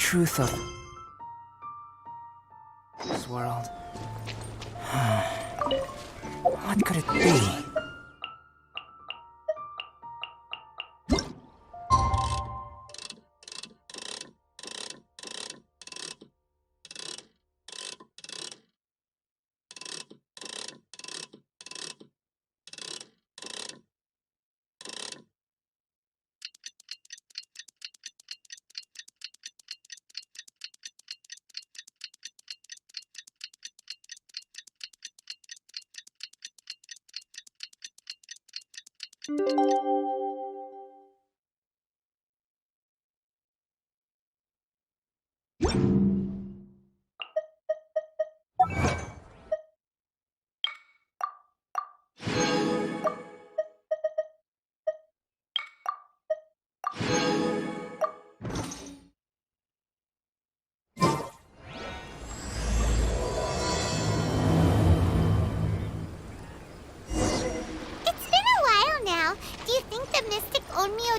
truth of this world. What could it be?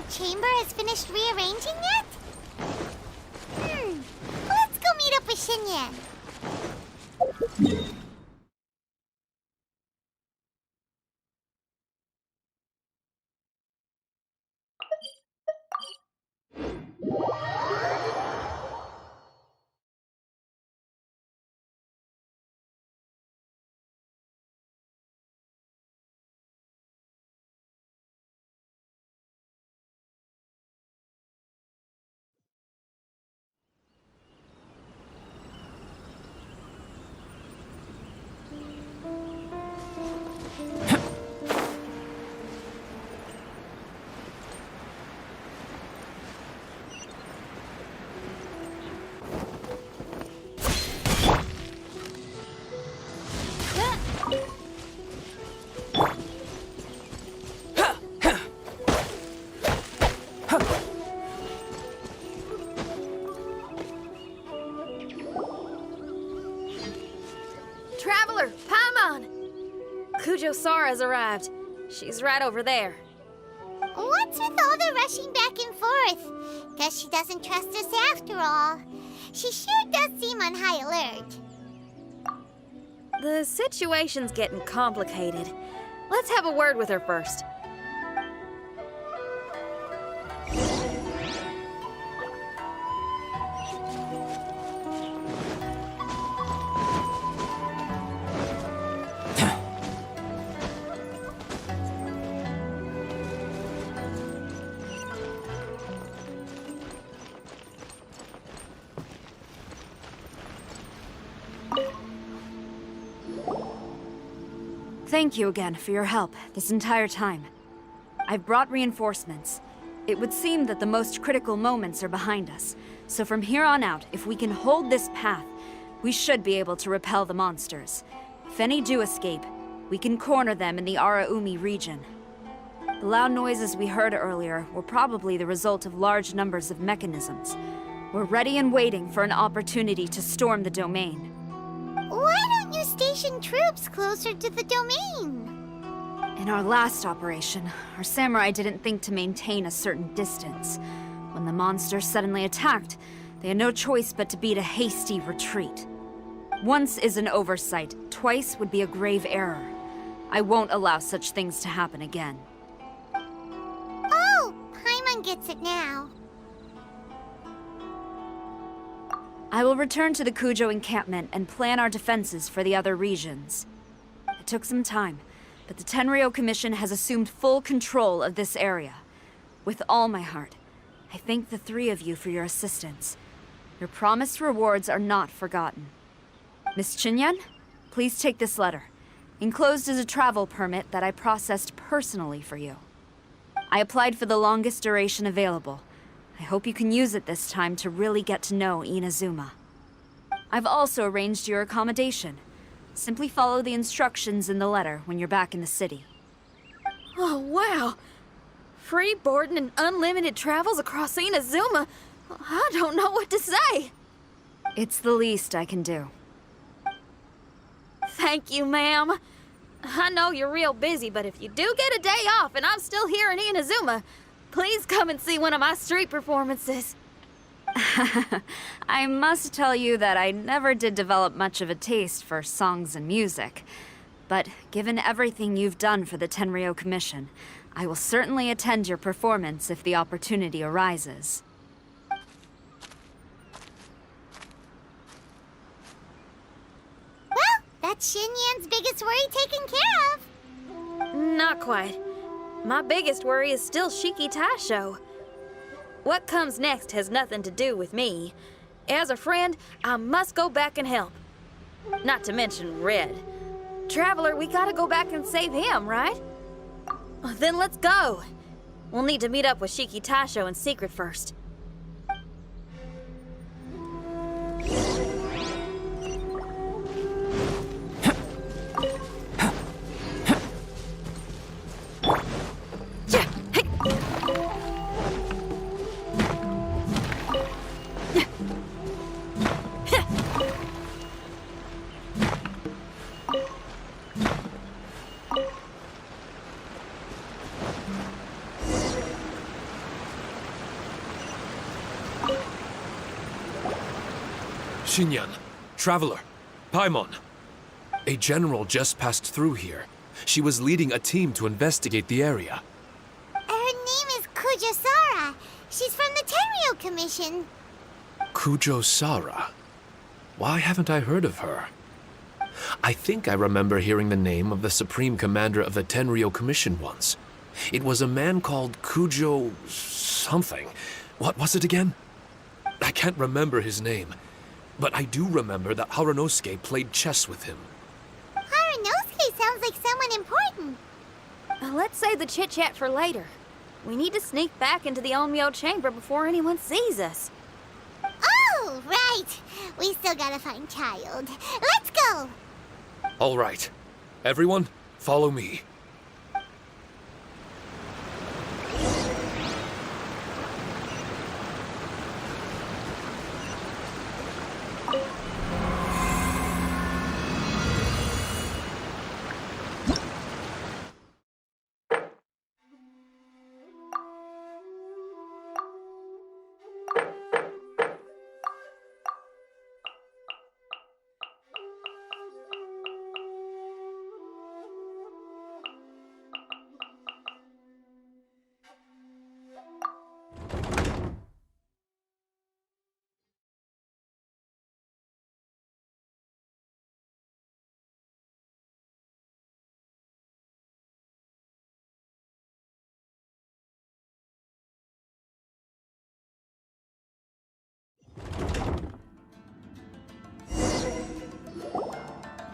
Chamber has finished rearranging yet? Let's go meet up with Xinyan. Traveler, Paimon! Sara's arrived. She's right over there. What's with all the rushing back and forth? Guess she doesn't trust us after all. She sure does seem on high alert. The situation's getting complicated. Let's have a word with her first. Thank you again for your help this entire time. I've brought reinforcements. It would seem that the most critical moments are behind us, so from here on out, if we can hold this path, we should be able to repel the monsters. If any do escape, we can corner them in the Araumi region. The loud noises we heard earlier were probably the result of large numbers of mechanisms. We're ready and waiting for an opportunity to storm the domain. Why don't you station troops closer to the domain? In our last operation, our samurai didn't think to maintain a certain distance. When the monster suddenly attacked, they had no choice but to beat a hasty retreat. Once is an oversight, twice would be a grave error. I won't allow such things to happen again. Oh, Paimon gets it now. I will return to the Kujo encampment and plan our defenses for the other regions. It took some time, but the Tenryo Commission has assumed full control of this area. With all my heart, I thank the three of you for your assistance. Your promised rewards are not forgotten. Miss Xinyan, please take this letter. Enclosed is a travel permit that I processed personally for you. I applied for the longest duration available. I hope you can use it this time to really get to know Inazuma. I've also arranged your accommodation. Simply follow the instructions in the letter when you're back in the city. Oh, wow! Free boarding and unlimited travels across Inazuma? I don't know what to say! It's the least I can do. Thank you, ma'am. I know you're real busy, but if you do get a day off and I'm still here in Inazuma, please come and see one of my street performances. I must tell you that I never did develop much of a taste for songs and music. But given everything you've done for the Tenryou Commission, I will certainly attend your performance if the opportunity arises. Well, that's Xinyan's biggest worry taken care of. Not quite. My biggest worry is still Shiki Taisho. What comes next has nothing to do with me. As a friend, I must go back and help. Not to mention Red. Traveler, we gotta go back and save him, right? Then let's go. We'll need to meet up with Shiki Taisho in secret first. Xinyan, Traveler, Paimon. A general just passed through here. She was leading a team to investigate the area. Her name is Kujosara. She's from the Tenryou Commission. Kujosara. Why haven't I heard of her? I think I remember hearing the name of the Supreme Commander of the Tenryou Commission once. It was a man called Kujo... something. What was it again? I can't remember his name. But I do remember that Haranosuke played chess with him. Haranosuke sounds like someone important. Let's save the chit-chat for later. We need to sneak back into the Onmyo chamber before anyone sees us. Oh, right. We still gotta find Child. Let's go. All right. Everyone, follow me.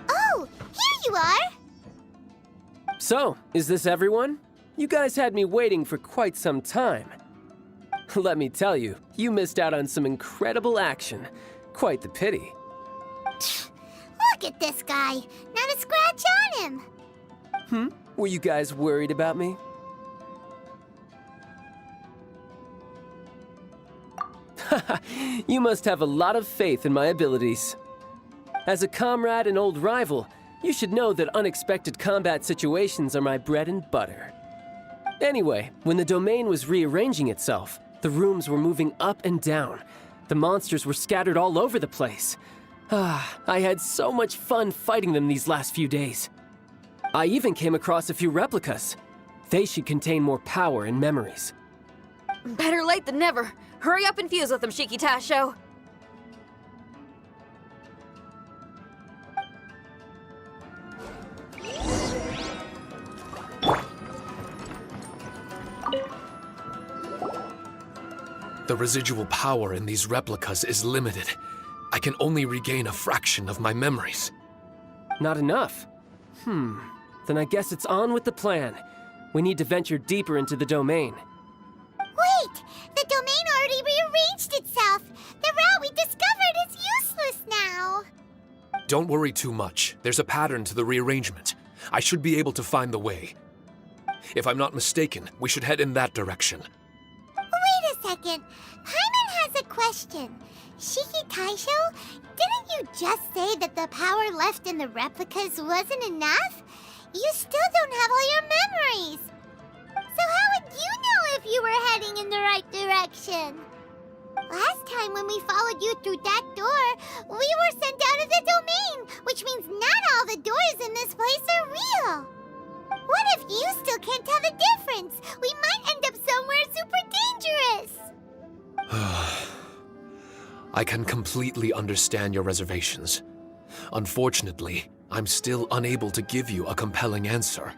Oh, here you are. So, is this everyone? You guys had me waiting for quite some time. Let me tell you, you missed out on some incredible action. Quite the pity. Look at this guy. Not a scratch on him. Were you guys worried about me? You must have a lot of faith in my abilities. As a comrade and old rival, you should know that unexpected combat situations are my bread and butter. Anyway, when the domain was rearranging itself, the rooms were moving up and down. The monsters were scattered all over the place. I had so much fun fighting them these last few days. I even came across a few replicas. They should contain more power and memories. Better late than never. Hurry up and fuse with them, Shiki Taisho. The residual power in these replicas is limited. I can only regain a fraction of my memories. Not enough? Then I guess it's on with the plan. We need to venture deeper into the domain. Wait! The domain already rearranged itself! The route we discovered is useless now! Don't worry too much. There's a pattern to the rearrangement. I should be able to find the way. If I'm not mistaken, we should head in that direction. Wait a second. Paimon has a question. Shiki Taisho, didn't you just say that the power left in the replicas wasn't enough? You still don't have all your memories. So how would you know if you were heading in the right direction? Last time when we followed you through that door, we were sent out of the domain, which means not all the doors in this place are real. What if you still can't tell the difference? We might end up somewhere super dangerous. I can completely understand your reservations. Unfortunately, I'm still unable to give you a compelling answer.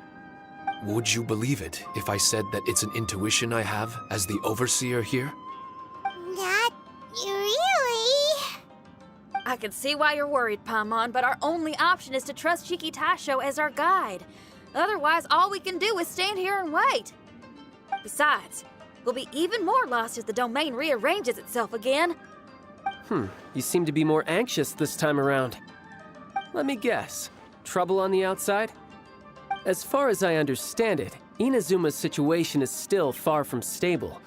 Would you believe it if I said that it's an intuition I have as the overseer here? Not really. I can see why you're worried, Paimon, but our only option is to trust Shiki Taisho as our guide. Otherwise, all we can do is stand here and wait. Besides, we'll be even more lost if the domain rearranges itself again. You seem to be more anxious this time around. Let me guess. Trouble on the outside? As far as I understand it, Inazuma's situation is still far from stable.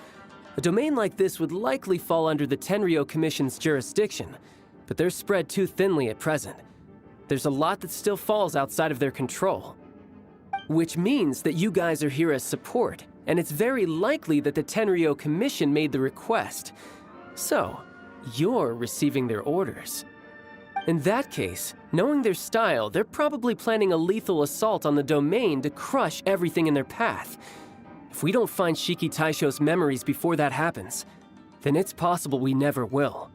A domain like this would likely fall under the Tenryou Commission's jurisdiction, but they're spread too thinly at present. There's a lot that still falls outside of their control. Which means that you guys are here as support, and it's very likely that the Tenryou Commission made the request. So, you're receiving their orders. In that case, knowing their style, they're probably planning a lethal assault on the domain to crush everything in their path. If we don't find Shiki Taisho's memories before that happens, then it's possible we never will.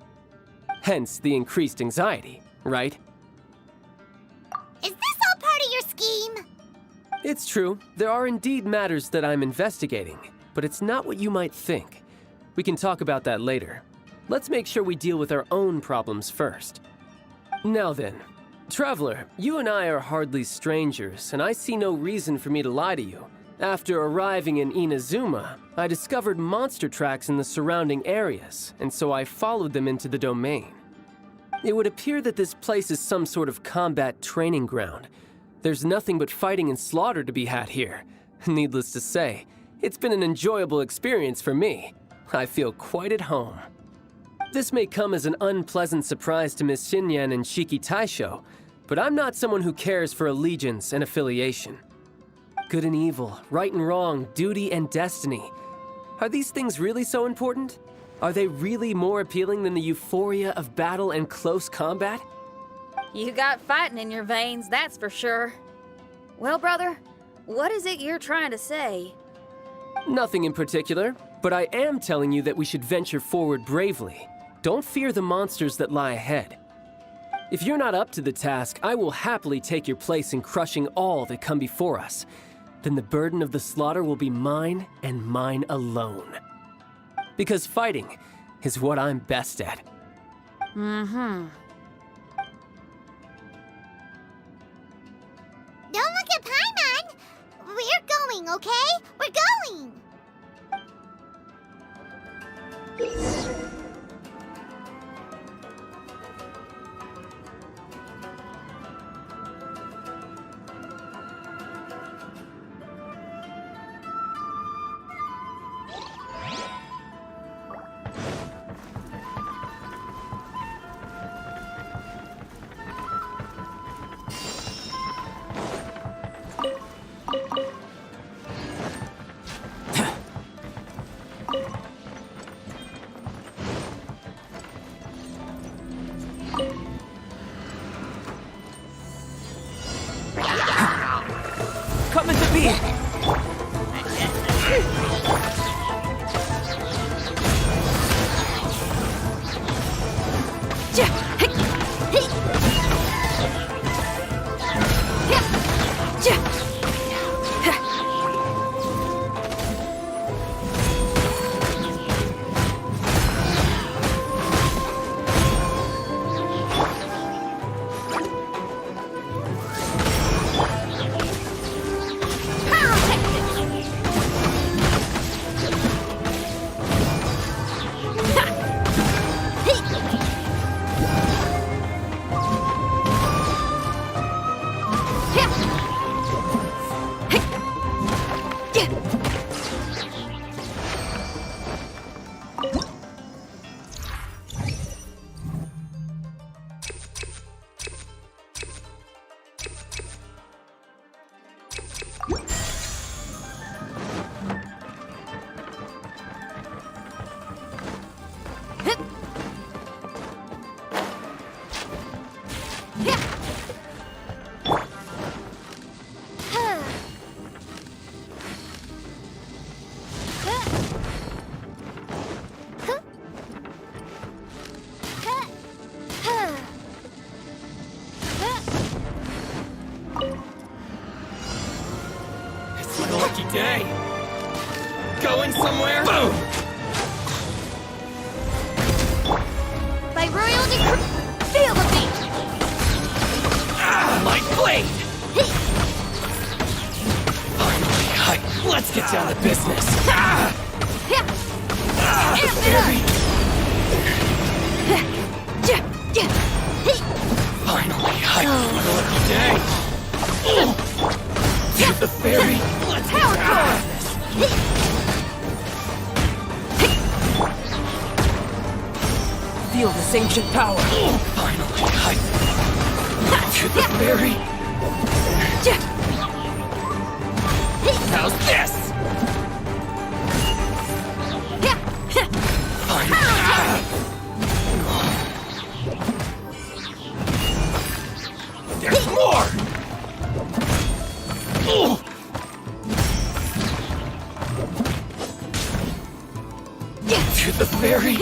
Hence the increased anxiety, right? Is this all part of your scheme? It's true, there are indeed matters that I'm investigating, but it's not what you might think. We can talk about that later. Let's make sure we deal with our own problems first. Now then, Traveler, you and I are hardly strangers, and I see no reason for me to lie to you. After arriving in Inazuma, I discovered monster tracks in the surrounding areas, and so I followed them into the domain. It would appear that this place is some sort of combat training ground. There's nothing but fighting and slaughter to be had here. Needless to say, it's been an enjoyable experience for me. I feel quite at home. This may come as an unpleasant surprise to Miss Xinyan and Shiki Taisho, but I'm not someone who cares for allegiance and affiliation. Good and evil, right and wrong, duty and destiny. Are these things really so important? Are they really more appealing than the euphoria of battle and close combat? You got fighting in your veins, that's for sure. Well, brother, what is it you're trying to say? Nothing in particular, but I am telling you that we should venture forward bravely. Don't fear the monsters that lie ahead. If you're not up to the task, I will happily take your place in crushing all that come before us. Then the burden of the slaughter will be mine and mine alone. Because fighting is what I'm best at. Don't look at Paimon! We're going, okay? We're going! Coming to be! It's my lucky day. Going somewhere? Boom! By royal decree, feel the beat! Ah, my blade! Finally, let's get down to business. Ah! Ah, the fairy! Finally, my lucky day! To the fairy! Let's get down to business! Feel this ancient power! Finally, to the fairy! How's this? There's more! To the fairy!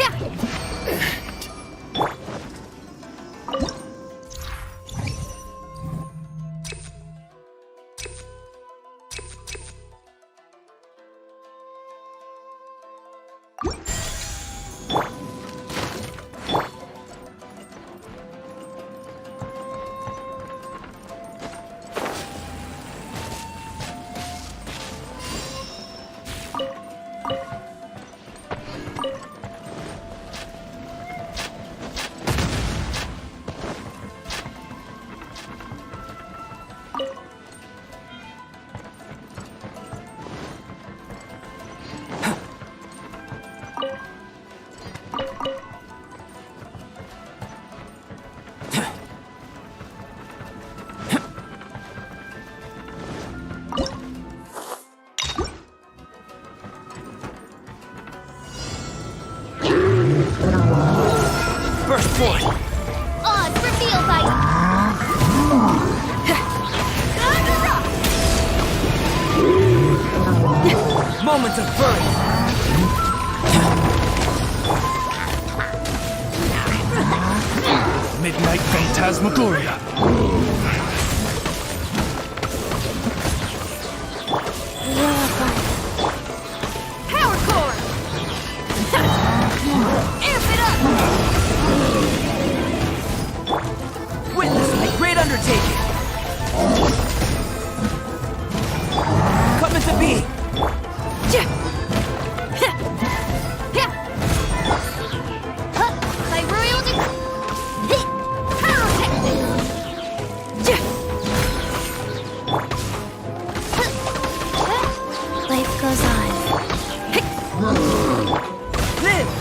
First point! Odds revealed by... Moment of fury! Midnight Phantasmagoria! Power core! Amp it up! Witness my great undertaking! Coming to be! By royal decree... Pyrotechnics! Life goes on. Live!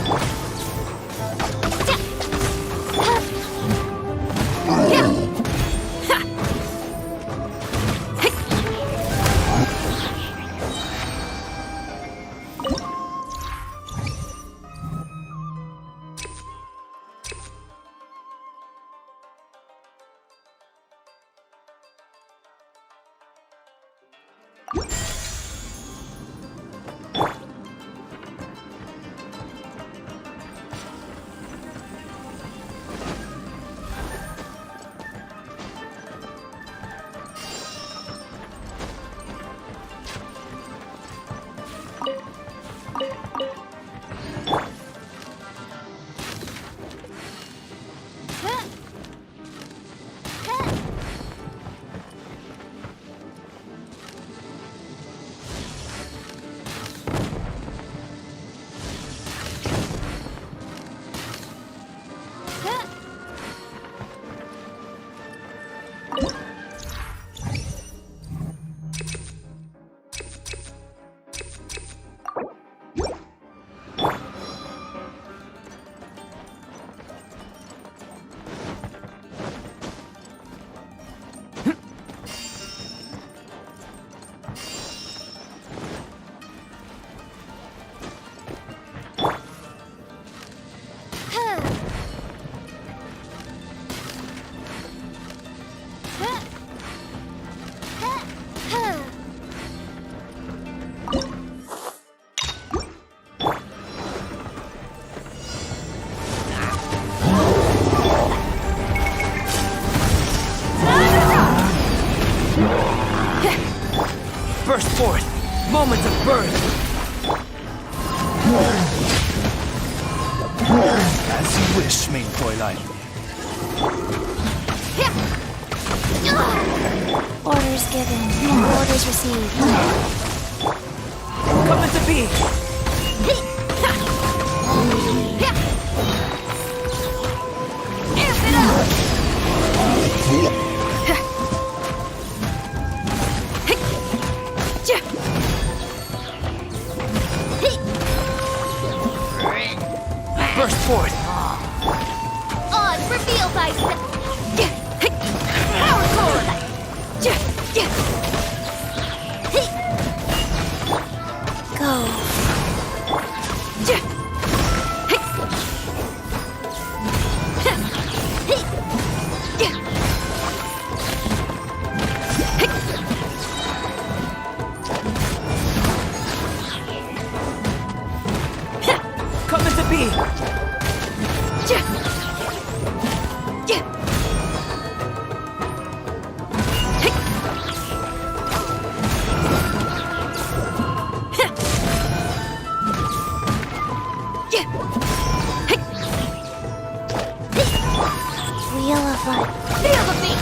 Burst forth! Moment of birth! As you wish, main Fräulein. Orders given. Orders received. Come into be! Amp it up! Burst forth! On, reveal thyself. Power cord! Go. Come into be! Wheel of life. Feel the beat!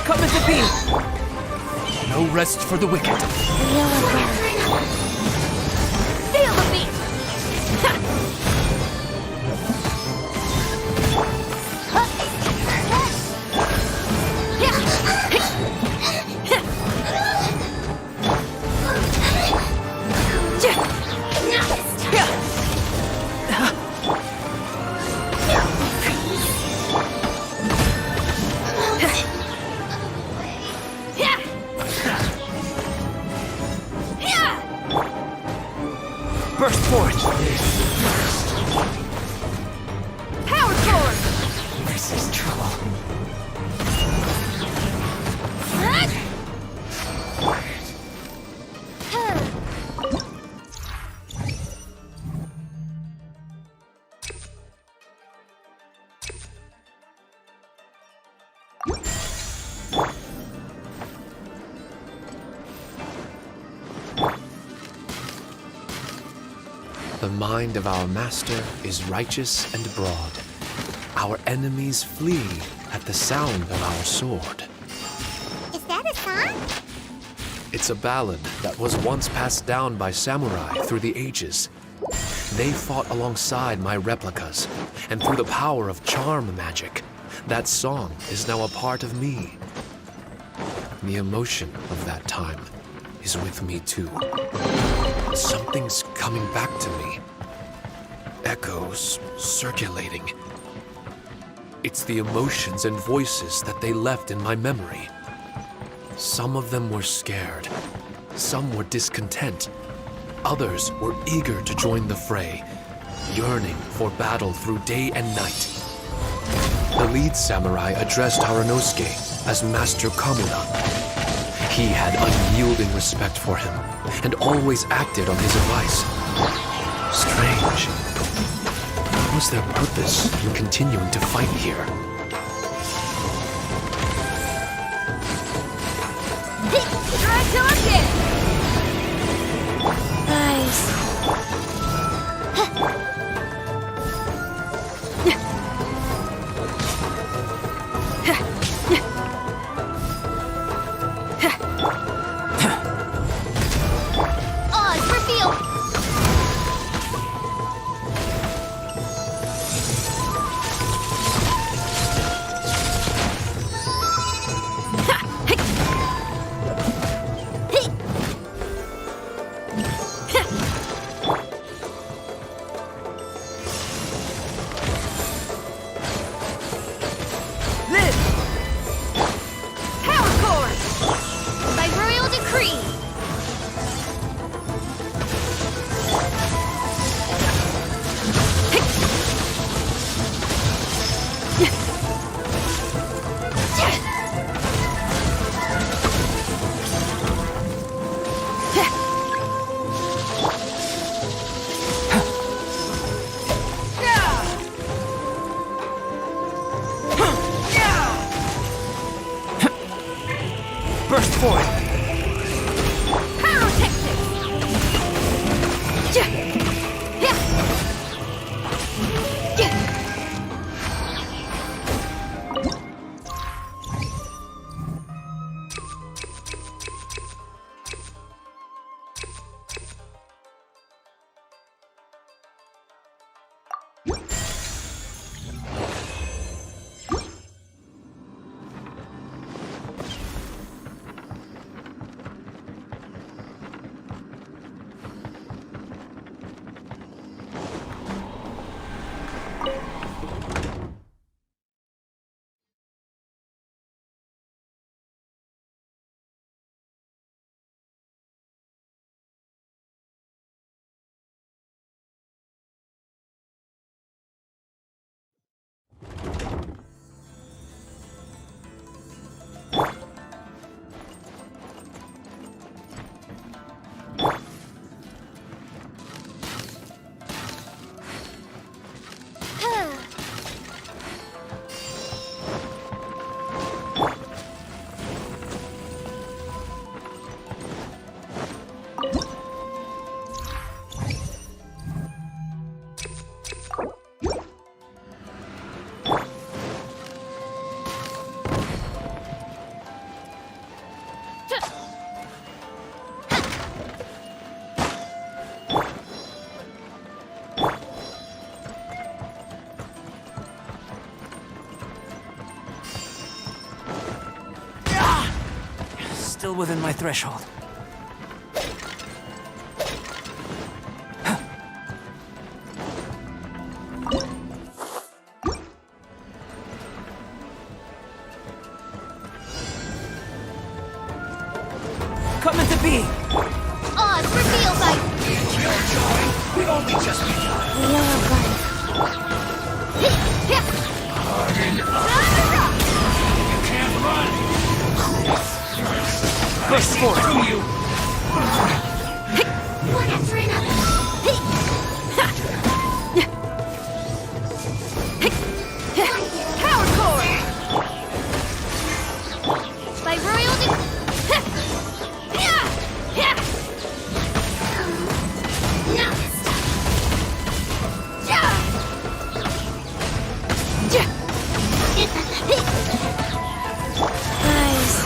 Come into be! No rest for the wicked. Wheel of life. Feel the beat! Burst forth! Power cord! This is trouble. The mind of our master is righteous and broad. Our enemies flee at the sound of our sword. Is that a song? It's a ballad that was once passed down by samurai through the ages. They fought alongside my replicas, and through the power of charm magic, that song is now a part of me. The emotion of that time is with me too. Something's coming back to me. Echoes circulating. It's the emotions and voices that they left in my memory. Some of them were scared. Some were discontent. Others were eager to join the fray, yearning for battle through day and night. The lead samurai addressed Haranosuke as Master Kamuna. He had unyielding respect for him, and always acted on his advice. Strange. What was their purpose in continuing to fight here? Try till I'm dead. Nice. Oz, reveal! Power core. By royal decree. Burst forth! Pyrotechnic. Still within my threshold. Coming to be! Oz, reveal by We've only just begun. You can't run! Burst forth! Through you! one after another. Power core. By royal decree. Nice.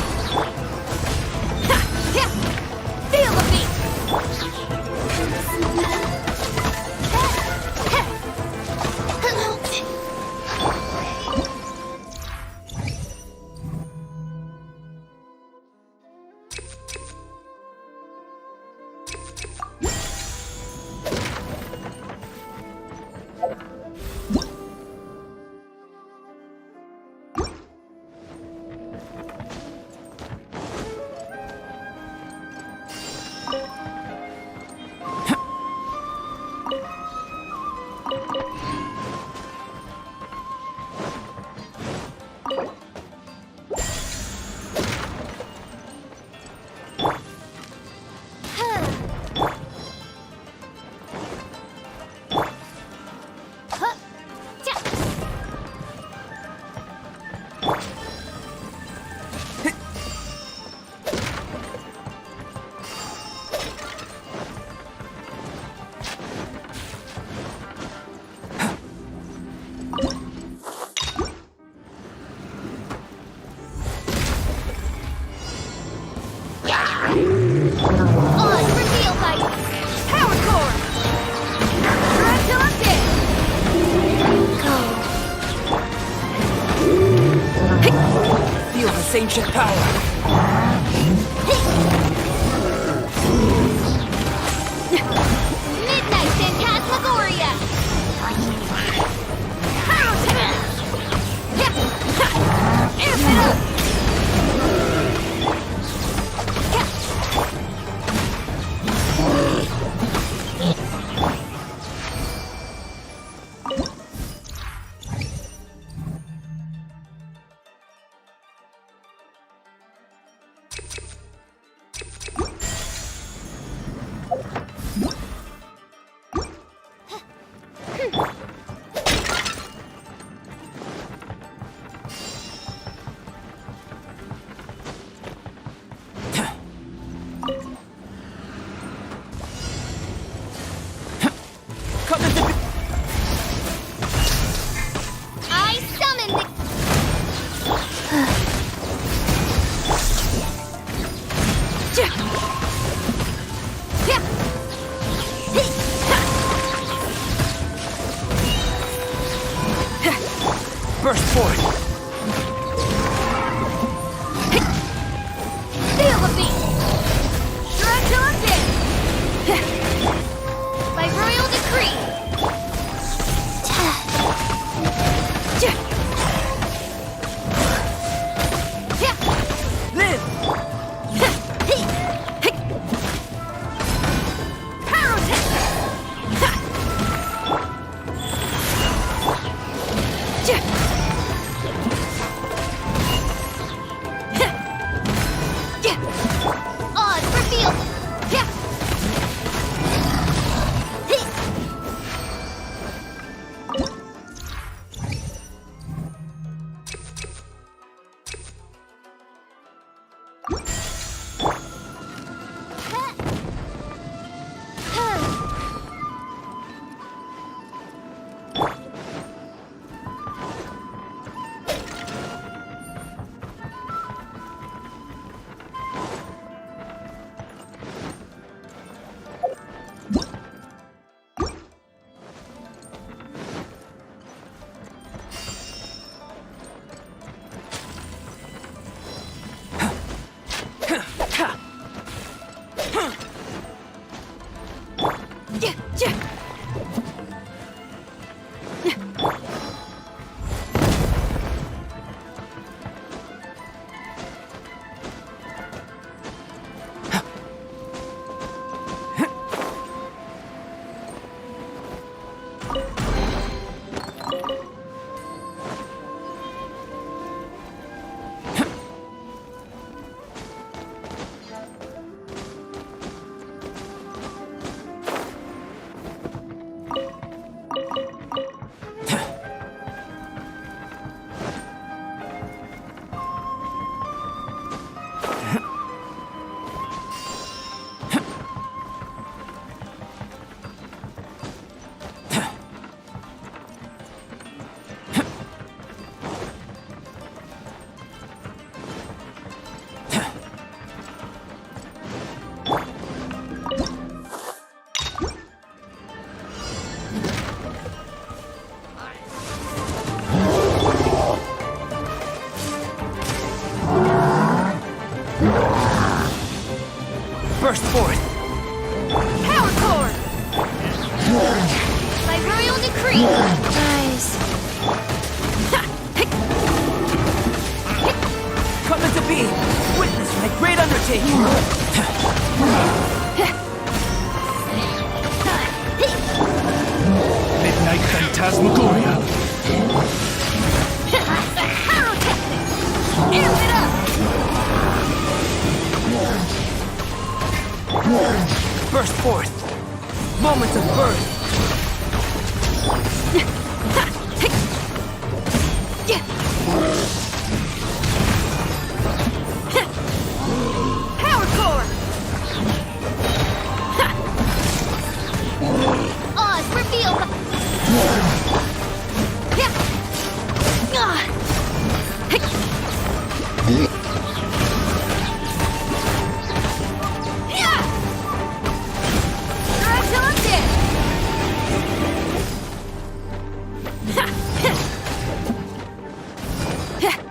Insufficient power. Midnight Phantasmagoria! Amp it up! Come into being. I summon the... Burst forth. Feel the beat! Stretch on in! By royal decree! Live. Odds revealed! Burst forth. Power core! By royal decree! Nice. Come into being. Witness my great undertaking. Midnight Phantasmagoria. Amp it up! Burst forth. Moment of birth. Power core! Odds revealed! Stretch on in!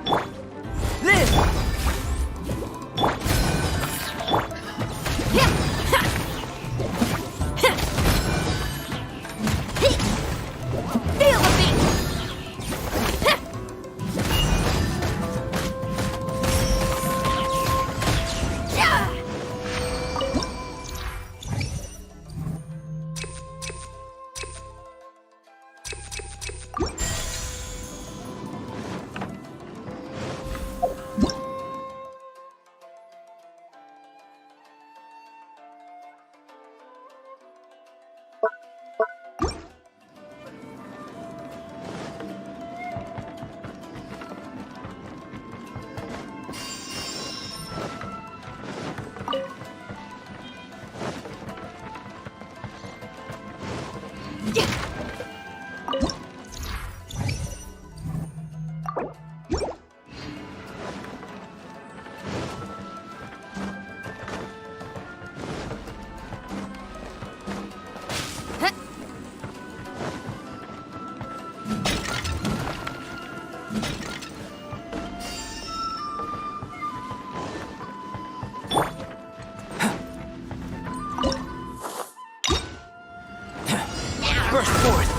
Burst forth!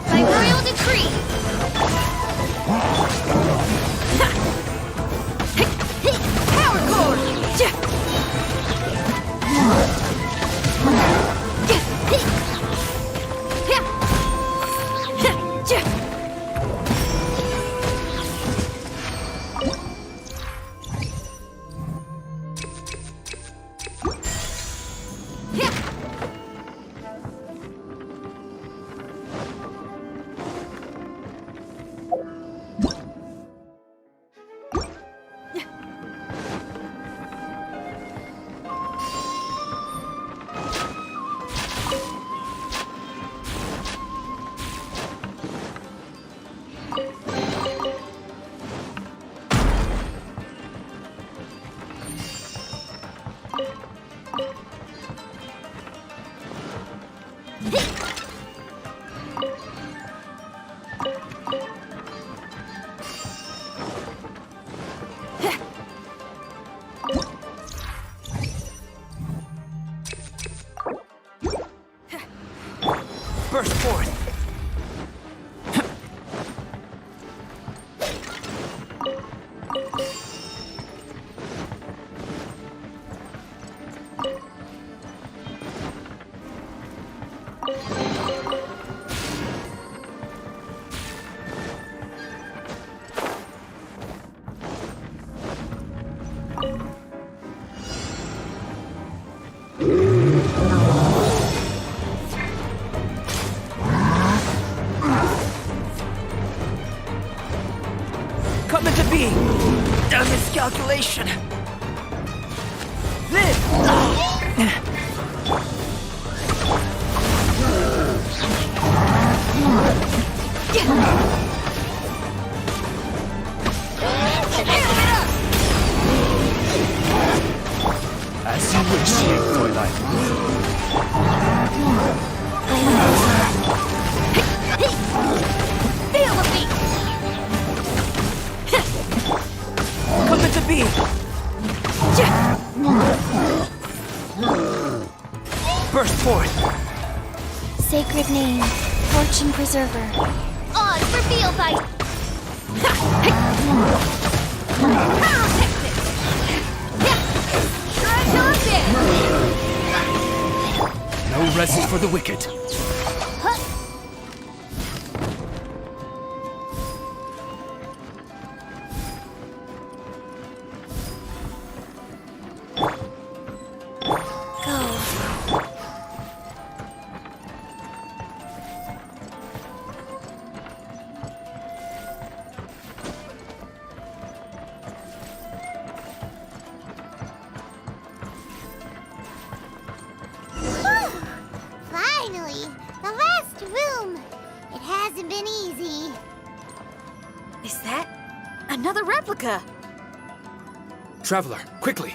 By royal decree. Power core. Burst forth! Come into being! A miscalculation! As you wish, Twilight. Feel the beat. Come into being! Burst forth! Sacred name, fortune preserver. Odds revealed by. No rest for the wicked. Finally, the last room. It hasn't been easy. Is that another replica? Traveler, quickly!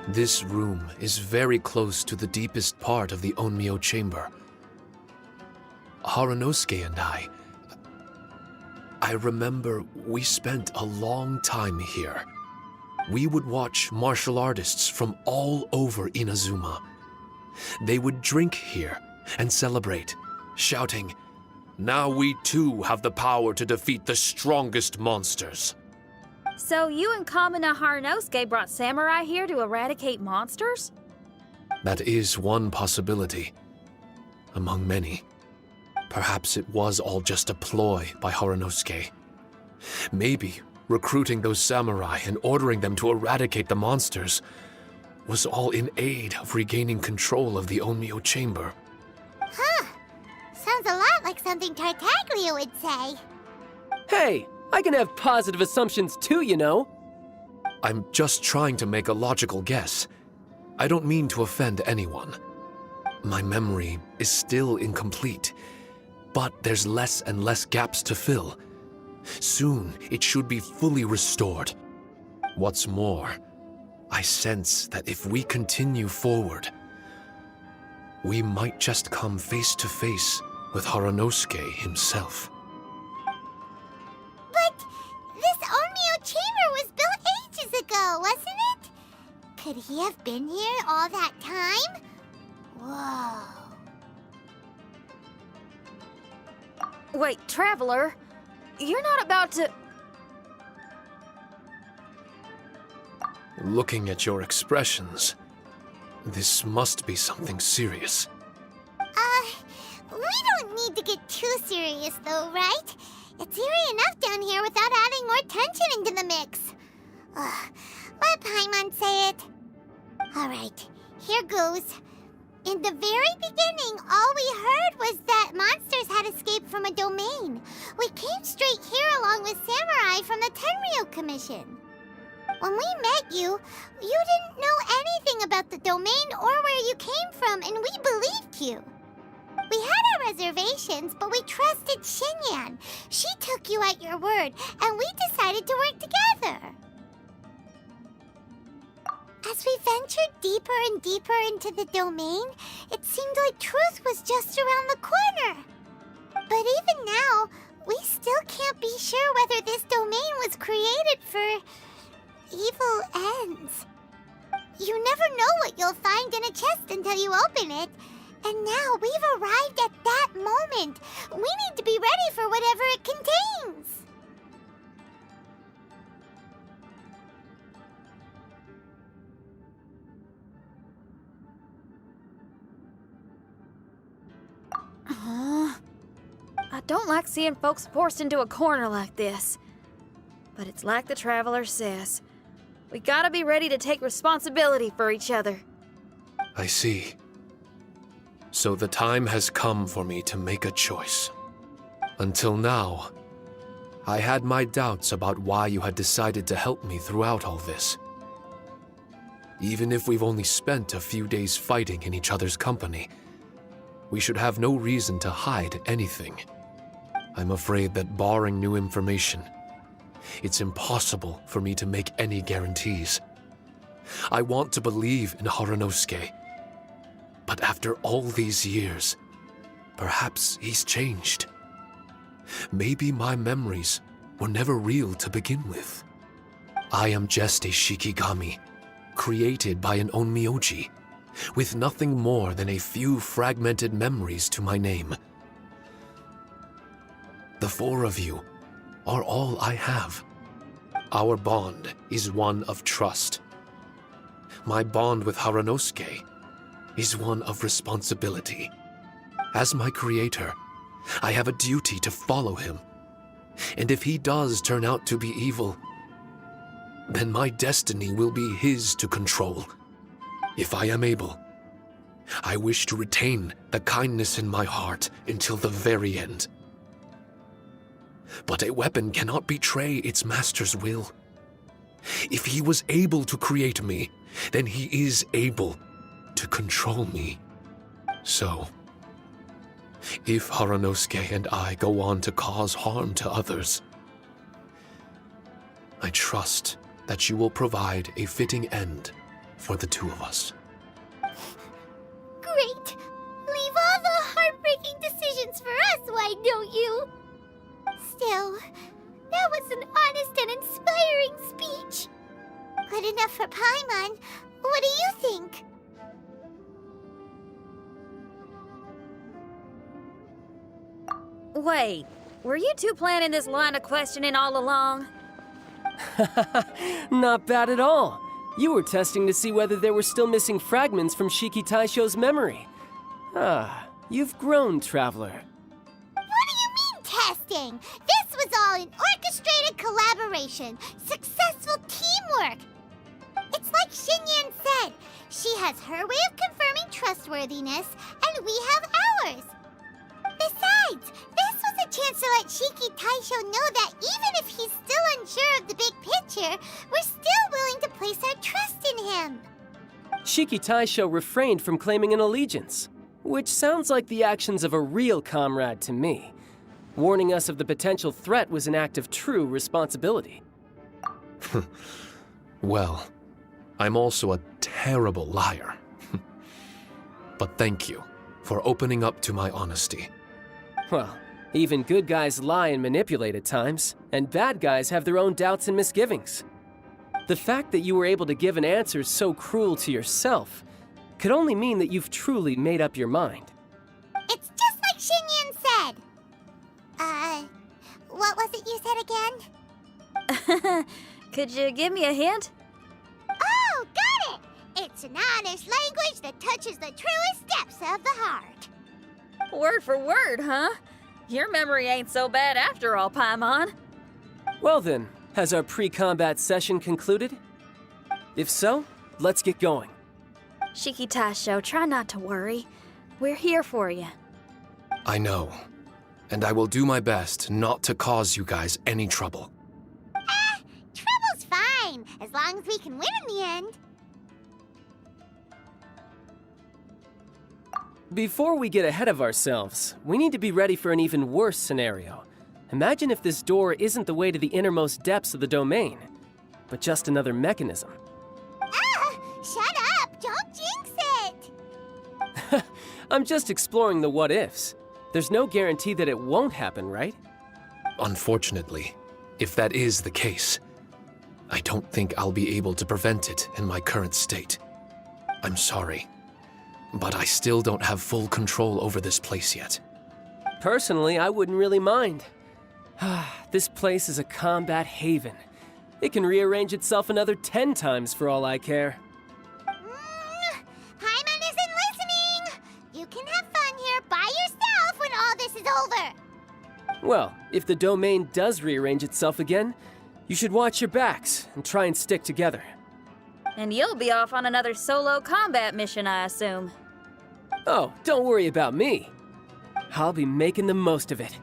This room is very close to the deepest part of the Onmyo chamber. Harunosuke and I remember we spent a long time here. We would watch martial artists from all over Inazuma. They would drink here and celebrate, shouting, Now we too have the power to defeat the strongest monsters. So you and Kamina Harunosuke brought samurai here to eradicate monsters? That is one possibility, among many. Perhaps it was all just a ploy by Harunosuke. Maybe recruiting those samurai and ordering them to eradicate the monsters was all in aid of regaining control of the Onmyo chamber. Huh. Sounds a lot like something Tartaglia would say. Hey, I can have positive assumptions too, you know. I'm just trying to make a logical guess. I don't mean to offend anyone. My memory is still incomplete, but there's less and less gaps to fill. Soon, it should be fully restored. What's more, I sense that if we continue forward, we might just come face to face with Harunosuke himself. But this Onmyo chamber was built ages ago, wasn't it? Could he have been here all that time? Whoa. Wait, Traveler, you're not about to... Looking at your expressions, this must be something serious. We don't need to get too serious though, right? It's eerie enough down here without adding more tension into the mix. Let Paimon say it. Alright, here goes. In the very beginning, all we heard was that monsters had escaped from a domain. We came straight here along with samurai from the Tenryou Commission. When we met you, you didn't know anything about the domain or where you came from, and we believed you. We had our reservations, but we trusted Xinyan. She took you at your word, and we decided to work together. As we ventured deeper and deeper into the domain, it seemed like truth was just around the corner. But even now, we still can't be sure whether this domain was created for evil ends. You never know what you'll find in a chest until you open it. And now we've arrived at that moment. We need to be ready for whatever it contains. I don't like seeing folks forced into a corner like this. But it's like the Traveler says. We gotta be ready to take responsibility for each other. I see. So the time has come for me to make a choice. Until now, I had my doubts about why you had decided to help me throughout all this. Even if we've only spent a few days fighting in each other's company, we should have no reason to hide anything. I'm afraid that barring new information, it's impossible for me to make any guarantees. I want to believe in Harunosuke, but after all these years, perhaps he's changed. Maybe my memories were never real to begin with. I am just a Shikigami, created by an Onmyoji, with nothing more than a few fragmented memories to my name. The four of you are all I have. Our bond is one of trust. My bond with Harunosuke is one of responsibility. As my creator, I have a duty to follow him. And if he does turn out to be evil, then my destiny will be his to control. If I am able, I wish to retain the kindness in my heart until the very end. But a weapon cannot betray its master's will. If he was able to create me, then he is able to control me. So, if Harunosuke and I go on to cause harm to others, I trust that you will provide a fitting end for the two of us. Great! Leave all the heartbreaking decisions for us, why don't you? Still, that was an honest and inspiring speech. Good enough for Paimon. What do you think? Wait, were you two planning this line of questioning all along? Not bad at all. You were testing to see whether there were still missing fragments from Shiki Taisho's memory. Ah, you've grown, Traveler. What do you mean, testing? This was all an orchestrated collaboration, successful teamwork. It's like Xinyan said, she has her way of confirming trustworthiness, and we have ours. Besides, this was a chance to let Shiki Taisho know that even if he's still unsure of the big picture, we're still willing to place our trust in him. Shiki Taisho refrained from claiming an allegiance, which sounds like the actions of a real comrade to me. Warning us of the potential threat was an act of true responsibility. Well, I'm also a terrible liar. But thank you for opening up to my honesty. Well, even good guys lie and manipulate at times, and bad guys have their own doubts and misgivings. The fact that you were able to give an answer so cruel to yourself could only mean that you've truly made up your mind. It's just like Xinyan said. What was it you said again? Could you give me a hint? Oh, got it! It's an honest language that touches the truest depths of the heart. Word for word, huh? Your memory ain't so bad after all, Paimon. Well then, has our pre-combat session concluded? If so, let's get going. Shiki Taisho, try not to worry. We're here for you. I know, and I will do my best not to cause you guys any trouble. Trouble's fine, as long as we can win in the end. Before we get ahead of ourselves, we need to be ready for an even worse scenario. Imagine if this door isn't the way to the innermost depths of the domain, but just another mechanism. Shut up! Don't jinx it! I'm just exploring the what-ifs. There's no guarantee that it won't happen, right? Unfortunately, if that is the case, I don't think I'll be able to prevent it in my current state. I'm sorry, but I still don't have full control over this place yet. Personally, I wouldn't really mind. This place is a combat haven. It can rearrange itself another 10 times for all I care. Paimon isn't listening! You can have fun here by yourself when all this is over! Well, if the domain does rearrange itself again, you should watch your backs and try and stick together. And you'll be off on another solo combat mission, I assume. Oh, don't worry about me. I'll be making the most of it.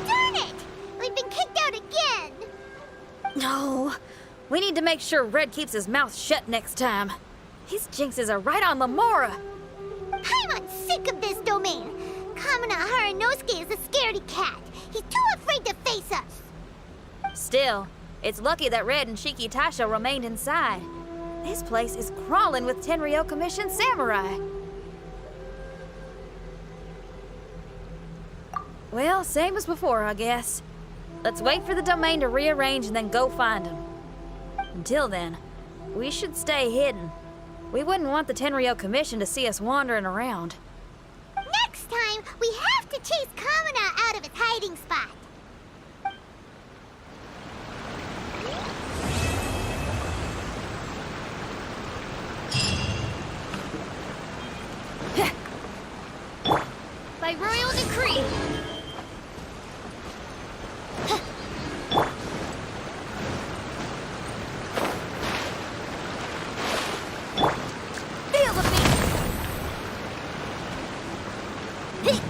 Darn it! We've been kicked out again! No, we need to make sure Red keeps his mouth shut next time. His jinxes are right on Lamora. Paimon's sick of this domain. Kamina Haranosuke is a scaredy cat. He's too afraid to face us. Still, it's lucky that Red and Shiki Taisho remained inside. This place is crawling with Tenryo Commission samurai. Well, same as before, I guess. Let's wait for the domain to rearrange and then go find them. Until then, we should stay hidden. We wouldn't want the Tenryo Commission to see us wandering around. Next time, we have to chase Kamina out of its hiding spot. By royal decree. Feel the beat.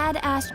Dad asked...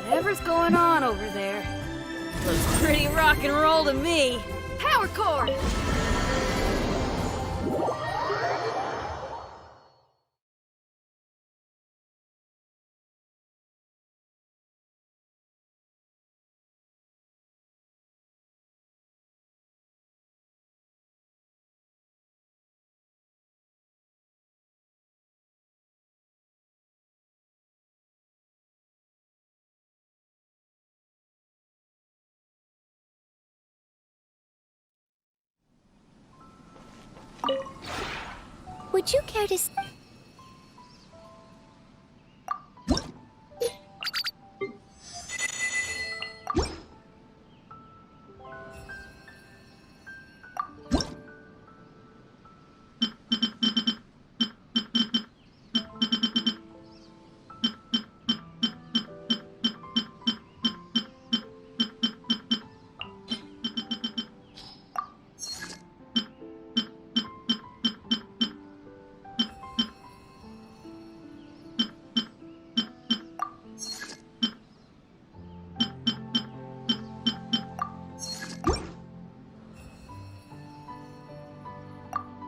Whatever's going on over there looks pretty rock and roll to me. Power cord! Would you care to...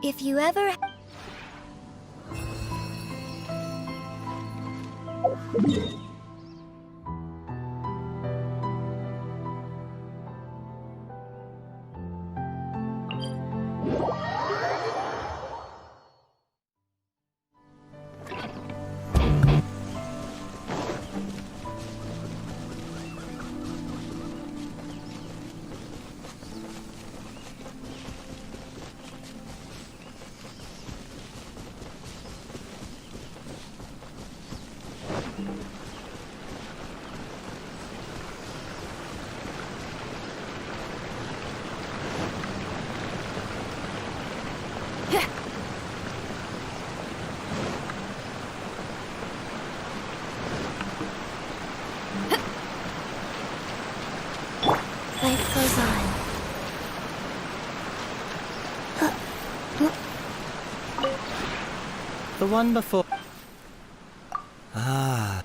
If you ever... Life goes on. The one before. Ah.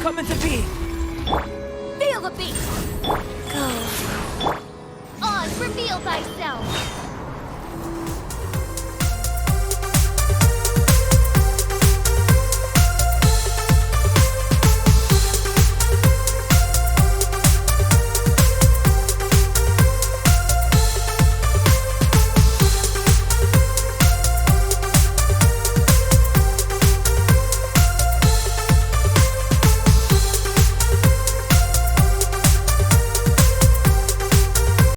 Come into being! Feel the beat! Go. On, reveal thyself!